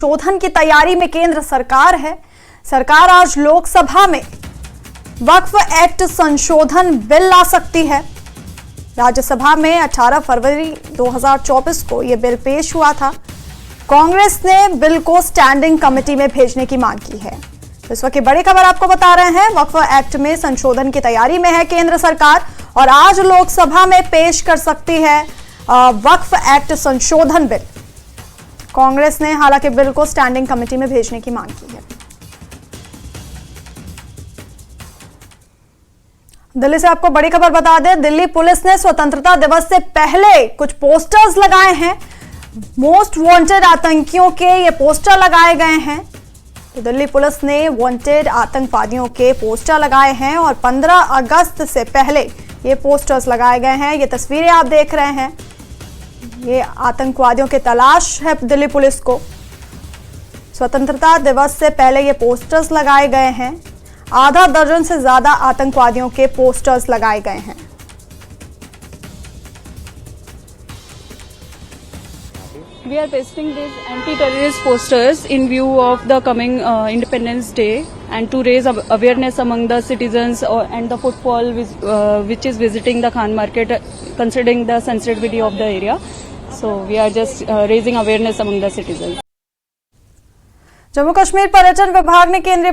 संशोधन की तैयारी में केंद्र सरकार है। सरकार आज लोकसभा में वक्फ एक्ट संशोधन बिल ला सकती है। राज्यसभा में 18 फरवरी 2024 को यह बिल पेश हुआ था। कांग्रेस ने बिल को स्टैंडिंग कमेटी में भेजने की मांग की है। तो इस वक्त की बड़ी खबर आपको बता रहे हैं, वक्फ एक्ट में संशोधन की तैयारी में है केंद्र सरकार और आज लोकसभा में पेश कर सकती है वक्फ एक्ट संशोधन बिल। कांग्रेस ने हालांकि बिल को स्टैंडिंग कमेटी में भेजने की मांग की है। दिल्ली से आपको बड़ी खबर बता दें, दिल्ली पुलिस ने स्वतंत्रता दिवस से पहले कुछ पोस्टर्स लगाए हैं। मोस्ट वांटेड आतंकियों के ये पोस्टर लगाए गए हैं। तो दिल्ली पुलिस ने वांटेड आतंकवादियों के पोस्टर लगाए हैं और 15 अगस्त से पहले ये पोस्टर्स लगाए गए हैं। ये तस्वीरें आप देख रहे हैं, ये आतंकवादियों की तलाश है दिल्ली पुलिस को। स्वतंत्रता दिवस से पहले ये पोस्टर्स लगाए गए हैं। आधा दर्जन से ज्यादा आतंकवादियों के पोस्टर्स लगाए गए हैं। We are pasting these anti-terrorist posters in view of the coming Independence Day and to raise awareness among the citizens and the footfall which is visiting the Khan Market, considering the sensitivity of the area. So we are just raising awareness among the citizens. Jammu Kashmir पर्यटन विभाग ने केंद्रीय